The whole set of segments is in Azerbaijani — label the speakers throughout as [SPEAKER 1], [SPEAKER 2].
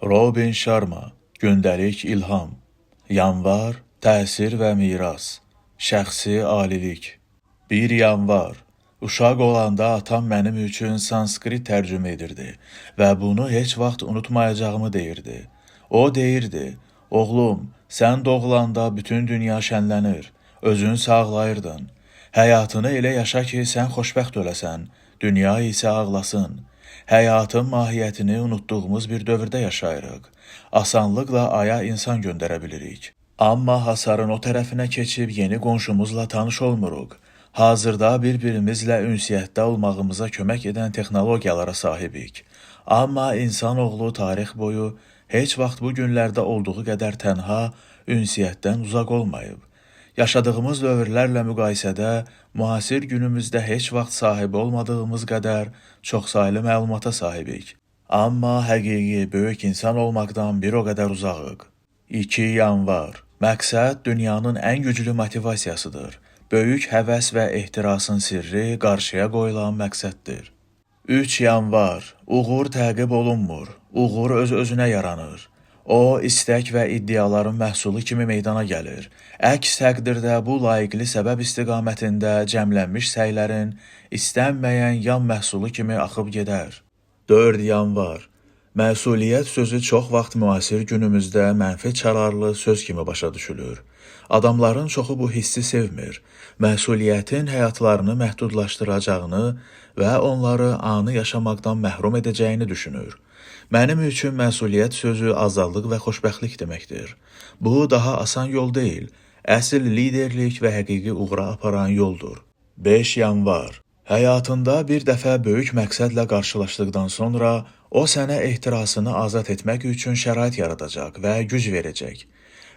[SPEAKER 1] Robin Sharma, Gündəlik İlham, Yanvar, Təsir və Miras, Şəxsi alilik. 1 yanvar, uşaq olanda atam mənim üçün sanskrit tərcümə edirdi və bunu heç vaxt unutmayacağımı deyirdi. O deyirdi, oğlum, sən doğulanda bütün dünya şənlənir, özün sağlayırdın. Həyatını elə yaşa ki, sən xoşbəxt öləsən, dünya isə ağlasın. Həyatın mahiyyətini unutduğumuz bir dövrdə yaşayırıq. Asanlıqla aya insan göndərə bilirik. Amma hasarın o tərəfinə keçib yeni qonşumuzla tanış olmuruq. Hazırda bir-birimizlə ünsiyyətdə olmağımıza kömək edən texnologiyalara sahibik. Amma insanoğlu tarix boyu heç vaxt bu günlərdə olduğu qədər tənha, ünsiyyətdən uzaq olmayıb. Yaşadığımız dövrlərlə müqayisədə müasir günümüzdə heç vaxt sahibi olmadığımız qədər çoxsaylı məlumata sahibik. Amma həqiqi böyük insan olmaqdan bir o qədər uzağıq. 2 yanvar. Məqsəd dünyanın ən güclü motivasiyasıdır. Böyük həvəs və ehtirasın sirri qarşıya qoyulan məqsəddir. 3 yanvar. Uğur təqib olunmur. Uğur öz-özünə yaranır. O, istək və iddiaların məhsulu kimi meydana gəlir. Əks təqdirdə bu layiqli səbəb istiqamətində cəmlənmiş səylərin istənməyən yan məhsulu kimi axıb gedər. 4 yanvar. Məsuliyyət sözü çox vaxt müasir günümüzdə mənfi çararlı söz kimi başa düşülür. Adamların çoxu bu hissi sevmir. Məsuliyyətin həyatlarını məhdudlaşdıracağını və onları anı yaşamaqdan məhrum edəcəyini düşünür. Mənim üçün məsuliyyət sözü azadlıq və xoşbəxtlik deməkdir. Bu daha asan yol deyil. Əsl liderlik və həqiqi uğura aparan yoldur. 5 yanvar. Həyatında bir dəfə böyük məqsədlə qarşılaşdıqdan sonra o sənə ehtirasını azad etmək üçün şərait yaradacaq və güc verəcək.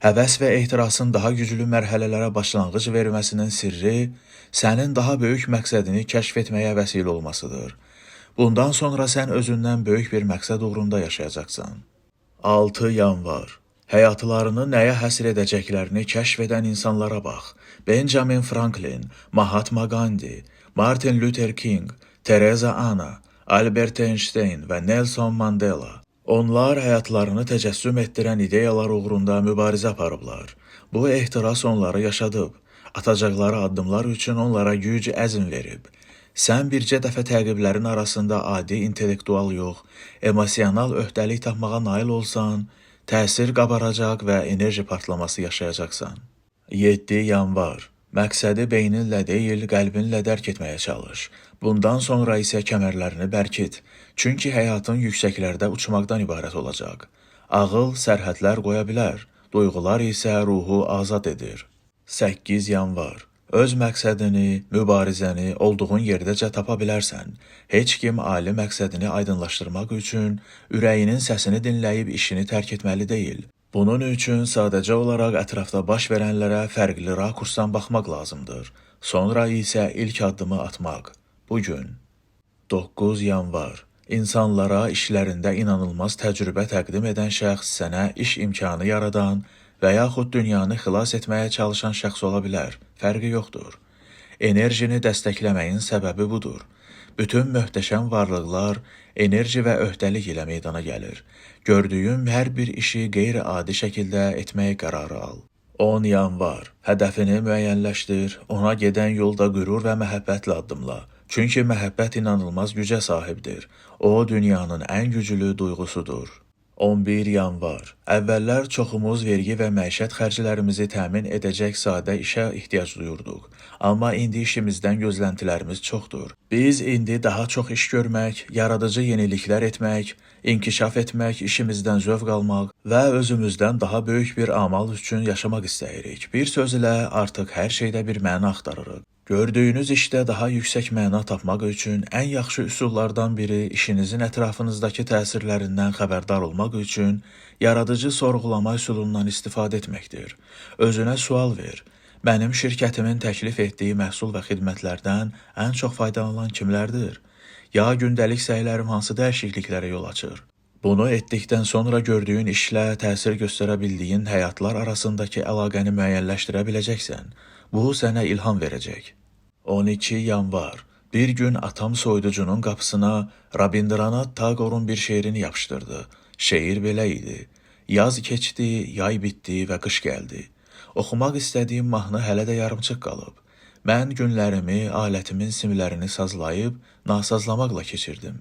[SPEAKER 1] Həvəs və ehtirasın daha güclü mərhələlərə başlanğıc verməsinin sirri sənin daha böyük məqsədini kəşf etməyə vəsilə olmasıdır. Bundan sonra sən özündən böyük bir məqsəd uğrunda yaşayacaqsan. 6 yanvar. Həyatlarını nəyə həsr edəcəklərini kəşf edən insanlara bax. Benjamin Franklin, Mahatma Gandhi, Martin Luther King, Teresa Anna, Albert Einstein və Nelson Mandela. Onlar həyatlarını təcəssüm etdirən ideyalar uğrunda mübarizə aparıblar. Bu ehtiras onları yaşadıb. Atacaqları addımlar üçün onlara güc, əzm verib. Sən bircə dəfə təqiblərin arasında adi intellektual yox, emosional öhdəlik tapmağa nail olsan, təsir qabaracaq və enerji partlaması yaşayacaqsan. 7 yanvar. Məqsədi beyninlə deyil, qəlbinlə dərk etməyə çalış. Bundan sonra isə kəmərlərini bərkit. Çünki həyatın yüksəklərdə uçmaqdan ibarət olacaq. Ağıl sərhədlər qoya bilər, duyğular isə ruhu azad edir. 8 yanvar. Öz məqsədini, mübarizəni olduğun yerdəcə tapa bilərsən. Heç kim ali məqsədini aydınlaşdırmaq üçün ürəyinin səsini dinləyib işini tərk etməli deyil. Bunun üçün sadəcə olaraq ətrafda baş verənlərə fərqli rakursdan baxmaq lazımdır. Sonra isə ilk addımı atmaq. Bugün. 9 yanvar. İnsanlara işlərində inanılmaz təcrübə təqdim edən şəxs sənə iş imkanı yaradan və yaxud dünyanı xilas etməyə çalışan şəxs ola bilər, fərqi yoxdur. Enerjini dəstəkləməyin səbəbi budur. Bütün möhtəşəm varlıqlar enerji və öhdəlik ilə meydana gəlir. Gördüyün hər bir işi qeyri-adi şəkildə etməyə qərarı al. 10 yanvar. Hədəfini müəyyənləşdir, ona gedən yolda qürur və məhəbbətlə addımla. Çünki məhəbbət inanılmaz gücə sahibdir. O, dünyanın ən güclü duyğusudur. 11 yanvar. Əvvəllər çoxumuz vergi və məişət xərclərimizi təmin edəcək sadə işə ehtiyac duyurduq. Amma indi işimizdən gözləntilərimiz çoxdur. Biz indi daha çox iş görmək, yaradıcı yeniliklər etmək, inkişaf etmək, işimizdən zövq almaq və özümüzdən daha böyük bir amal üçün yaşamaq istəyirik. Bir sözlə artıq hər şeydə bir məna axtarırıq. Gördüyünüz işdə daha yüksək məna tapmaq üçün ən yaxşı üsullardan biri işinizin ətrafınızdakı təsirlərindən xəbərdar olmaq üçün yaradıcı sorğulama üsulundan istifadə etməkdir. Özünə sual ver. Mənim şirkətimin təklif etdiyi məhsul və xidmətlərdən ən çox faydalanan kimlərdir? Ya gündəlik səylərim hansı dəyişikliklərə yol açır? Bunu etdikdən sonra gördüyün işlə təsir göstərə bildiyin həyatlar arasındakı əlaqəni müəyyənləşdirə biləcəksən. Bu sənə ilham verəcək. 12 yanvar. Bir gün atam soyuducunun qapısına Rabindranath Tagore'un bir şeirini yapışdırdı. Şeir belə idi: Yaz keçdi, yay bitdi və qış gəldi. Oxumaq istədiyim mahnı hələ də yarımçıq qalıb. Mən günlərimi, alətimin simlərini sazlayıb, nasazlamaqla keçirdim.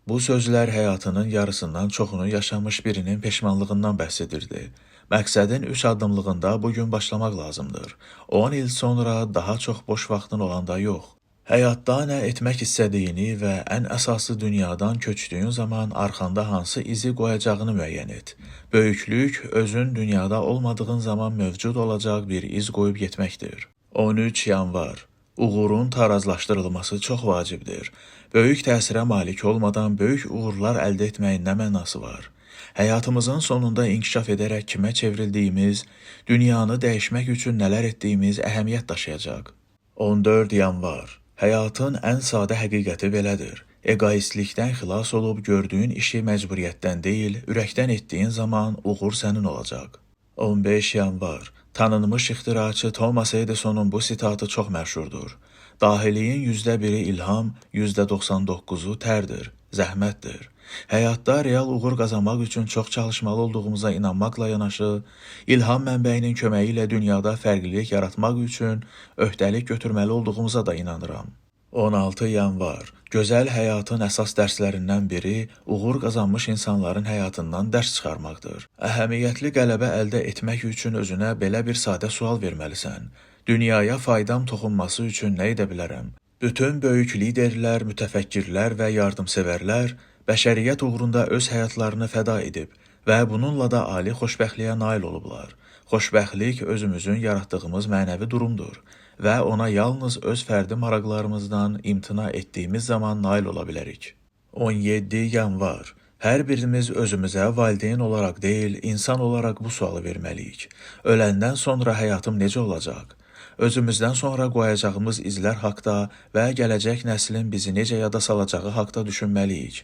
[SPEAKER 1] Bu sözlər həyatının yarısından çoxunu yaşamış birinin peşmanlığından bəhs edirdi. Məqsədin 3 addımlığında bugün başlamaq lazımdır. 10 il sonra daha çox boş vaxtın olanda yox. Həyatda nə etmək istədiyini və ən əsası dünyadan köçdüyün zaman arxanda hansı izi qoyacağını müəyyən et. Böyüklük, özün dünyada olmadığın zaman mövcud olacaq bir iz qoyub getməkdir. 13 yanvar. Uğurun tarazlaşdırılması çox vacibdir. Böyük təsirə malik olmadan böyük uğurlar əldə etməyin nə mənası var? Həyatımızın sonunda inkişaf edərək kimə çevrildiyimiz, dünyanı dəyişmək üçün nələr etdiyimiz əhəmiyyət daşıyacaq. 14 yanvar. Həyatın ən sadə həqiqəti belədir. Egoistlikdən xilas olub gördüyün işi məcburiyyətdən deyil, ürəkdən etdiyin zaman uğur sənin olacaq. 15 yanvar. Tanınmış ixtiraçı Thomas Edison'un bu sitatı çox məşhurdur. Dahiliyin %1-i ilham, %99-u tərdir, zəhmətdir. Həyatda real uğur qazanmaq üçün çox çalışmalı olduğumuza inanmaqla yanaşı, ilham mənbəyinin köməyi ilə dünyada fərqlilik yaratmaq üçün öhdəlik götürməli olduğumuza da inanıram. 16 yanvar. Gözəl həyatın əsas dərslərindən biri uğur qazanmış insanların həyatından dərs çıxarmaqdır. Əhəmiyyətli qələbə əldə etmək üçün özünə belə bir sadə sual verməlisən. Dünyaya faydam toxunması üçün nə edə bilərəm? Bütün böyük liderlər, mütəfəkkirlər və yardımsevərlər bəşəriyyət uğrunda öz həyatlarını fəda edib və bununla da ali xoşbəxtliyə nail olublar. Xoşbəxtlik özümüzün yaratdığımız mənəvi durumdur və ona yalnız öz fərdi maraqlarımızdan imtina etdiyimiz zaman nail ola bilərik. 17 yanvar. Hər birimiz özümüzə valideyn olaraq deyil, insan olaraq bu sualı verməliyik. Öləndən sonra həyatım necə olacaq? Özümüzdən sonra qoyacağımız izlər haqda və gələcək nəslin bizi necə yada salacağı haqda düşünməliyik.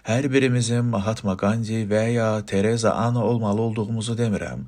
[SPEAKER 1] Hər birimizin Mahatma Gandhi və ya Teresa Anna olmalı olduğumuzu demirəm.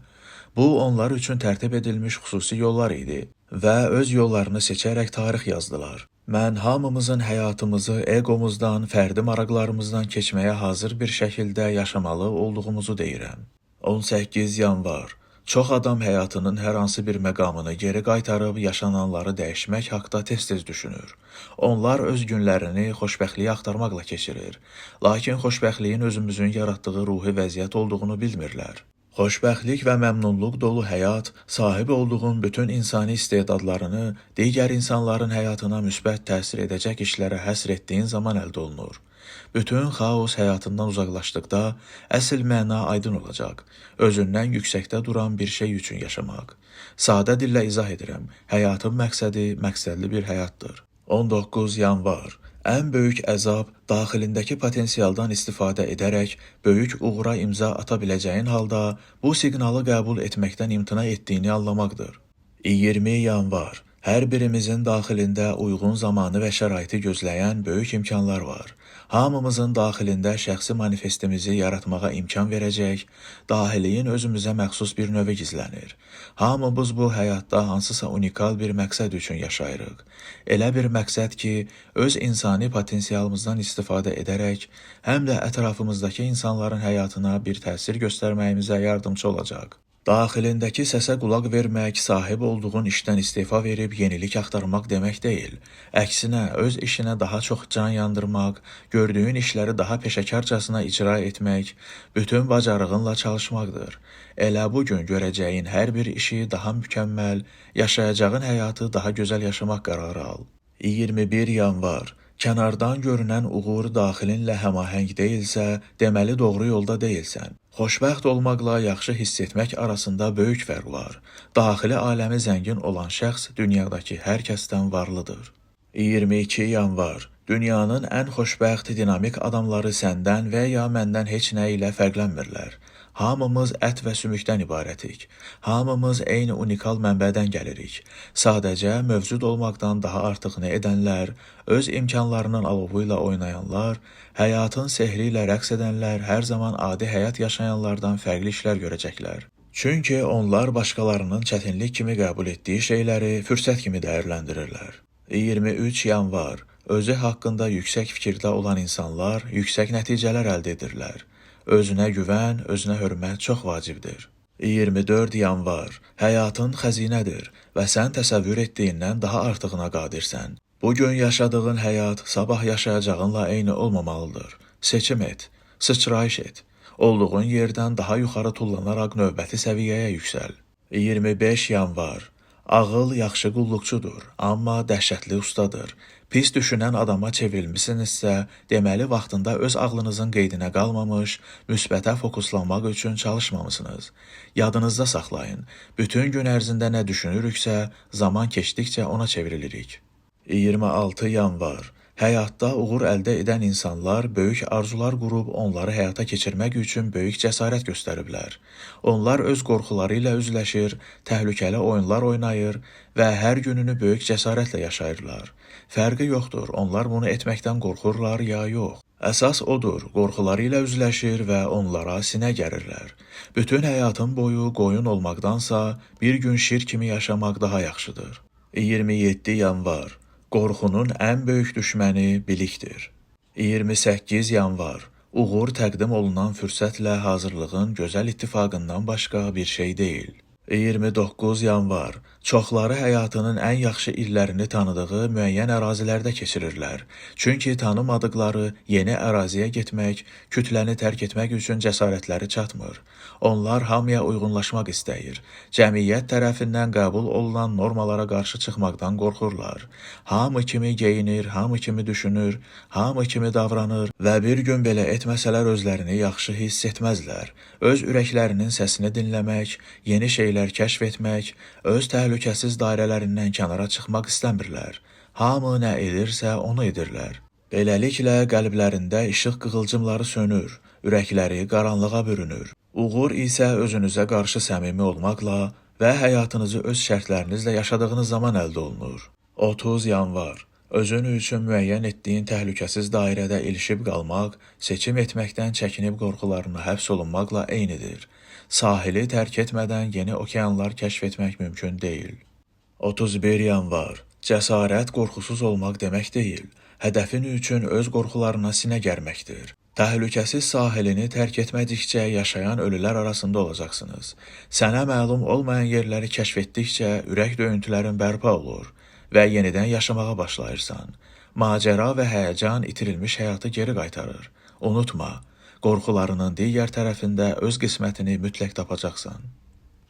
[SPEAKER 1] Bu, onlar üçün tərtib edilmiş xüsusi yollar idi və öz yollarını seçərək tarix yazdılar. Mən hamımızın həyatımızı egomuzdan, fərdi maraqlarımızdan keçməyə hazır bir şəkildə yaşamalı olduğumuzu deyirəm. 18 yanvar. Çox adam həyatının hər hansı bir məqamını geri qaytarıb yaşananları dəyişmək haqda tez-tez düşünür. Onlar öz günlərini xoşbəxtliyi axtarmaqla keçirir. Lakin xoşbəxtliyin özümüzün yaratdığı ruhi vəziyyət olduğunu bilmirlər. Xoşbəxtlik və məmnunluq dolu həyat, sahib olduğun bütün insani istedadlarını digər insanların həyatına müsbət təsir edəcək işlərə həsr etdiyin zaman əldə olunur. Bütün xaos həyatından uzaqlaşdıqda əsl məna aydın olacaq. Özündən yüksəkdə duran bir şey üçün yaşamaq. Sadə dillə izah edirəm. Həyatın məqsədi məqsədli bir həyatdır. 19 yanvar. Ən böyük əzab daxilindəki potensialdan istifadə edərək böyük uğura imza ata biləcəyin halda bu siqnalı qəbul etməkdən imtina etdiyini anlamaqdır. 20 yanvar. Hər birimizin daxilində uyğun zamanı və şəraiti gözləyən böyük imkanlar var. Hamımızın daxilində şəxsi manifestimizi yaratmağa imkan verəcək, dahiliyin özümüzə məxsus bir növü gizlənir. Hamımız bu həyatda hansısa unikal bir məqsəd üçün yaşayırıq. Elə bir məqsəd ki, öz insani potensialımızdan istifadə edərək, həm də ətrafımızdakı insanların həyatına bir təsir göstərməyimizə yardımcı olacaq. Daxilindəki səsə qulaq vermək, sahib olduğun işdən istefa verib yenilik axtarmaq demək deyil. Əksinə, öz işinə daha çox can yandırmaq, gördüyün işləri daha peşəkarcasına icra etmək, bütün bacarığınla çalışmaqdır. Elə bugün görəcəyin hər bir işi daha mükəmməl, yaşayacağın həyatı daha gözəl yaşamaq qərarı al. 21 yanvar. Kənardan görünən uğur daxilinlə həmahəng deyilsə, deməli doğru yolda deyilsən. Xoşbəxt olmaqla yaxşı hiss etmək arasında böyük fərq var. Daxili aləmi zəngin olan şəxs dünyadakı hər kəsdən varlıdır. 22 yanvar. Dünyanın ən xoşbəxt, dinamik adamları səndən və ya məndən heç nə ilə fərqlənmirlər. Hamımız ət və sümükdən ibarətik. Hamımız eyni unikal mənbədən gəlirik. Sadəcə mövcud olmaqdan daha artıq nə edənlər, öz imkanlarının alovu ilə oynayanlar, həyatın sehri ilə rəqs edənlər hər zaman adi həyat yaşayanlardan fərqli işlər görəcəklər. Çünki onlar başqalarının çətinlik kimi qəbul etdiyi şeyləri fürsət kimi dəyərləndirirlər. 23 yanvar. Özü haqqında yüksək fikirdə olan insanlar yüksək nəticələr əldə edirlər. Özünə güvən, özünə hörmət çox vacibdir. 24 yanvar. Həyatın xəzinədir və sən təsəvvür etdiyindən daha artığına qadirsən. Bugün yaşadığın həyat sabah yaşayacağınla eyni olmamalıdır. Seçim et, sıçrayış et. Olduğun yerdən daha yuxarı tullanaraq növbəti səviyyəyə yüksəl. 25 yanvar. Ağıl yaxşı qulluqçudur, amma dəhşətli ustadır. Pis düşünən adama çevrilmisinizsə, deməli vaxtında öz ağlınızın qeydinə qalmamış, müsbətə fokuslanmaq üçün çalışmamısınız. Yadınızda saxlayın, bütün gün ərzində nə düşünürüksə, zaman keçdikcə ona çevrilirik. 26 yanvar. Həyatda uğur əldə edən insanlar böyük arzular qurub onları həyata keçirmək üçün böyük cəsarət göstəriblər. Onlar öz qorxuları ilə üzləşir, təhlükəli oyunlar oynayır və hər gününü böyük cəsarətlə yaşayırlar. Fərqi yoxdur, onlar bunu etməkdən qorxurlar ya yox. Əsas odur, qorxuları ilə üzləşir və onlara sinə gərirlər. Bütün həyatın boyu qoyun olmaqdansa, bir gün şir kimi yaşamaq daha yaxşıdır. 27 yanvar. Qorxunun ən böyük düşməni bilikdir. 28 yanvar. Uğur təqdim olunan fürsətlə hazırlığın gözəl ittifaqından başqa bir şey deyil. 29 yanvar. Çoxları həyatının ən yaxşı illərini tanıdığı müəyyən ərazilərdə keçirirlər. Çünki tanımadıqları yeni əraziyə getmək, kütləni tərk etmək üçün cəsarətləri çatmır. Onlar hamıya uyğunlaşmaq istəyir. Cəmiyyət tərəfindən qəbul olunan normalara qarşı çıxmaqdan qorxurlar. Hamı kimi geyinir, hamı kimi düşünür, hamı kimi davranır və bir gün belə etməsələr özlərini yaxşı hiss etməzlər. Öz ürəklərinin səsini dinləmək, yeni şeylər kəşf etmək, öz təhlükəsiz dairələrindən kənara çıxmaq istəmirlər. Hamı nə edirsə onu edirlər. Beləliklə qəlblərində işıq qığılcımları sönür, ürəkləri qaranlığa bürünür. Uğur isə özünüzə qarşı səmimi olmaqla və həyatınızı öz şərtlərinizlə yaşadığınız zaman əldə olunur. 30 yanvar. Özün üçün müəyyən etdiyin təhlükəsiz dairədə ilişib qalmaq, seçim etməkdən çəkinib qorxularına həbs olunmaqla eynidir. Sahili tərk etmədən yeni okeanlar kəşf etmək mümkün deyil. 31 yanvar. Cəsarət qorxusuz olmaq demək deyil, hədəfin üçün öz qorxularına sinə gərməkdir. Təhlükəsiz sahilini tərk etmədikcə yaşayan ölülər arasında olacaqsınız. Sənə məlum olmayan yerləri kəşf etdikcə ürək döyüntülərin bərpa olur və yenidən yaşamağa başlayırsan. Macəra və həyəcan itirilmiş həyatı geri qaytarır. Unutma, qorxularının digər tərəfində öz qismətini mütləq tapacaqsan.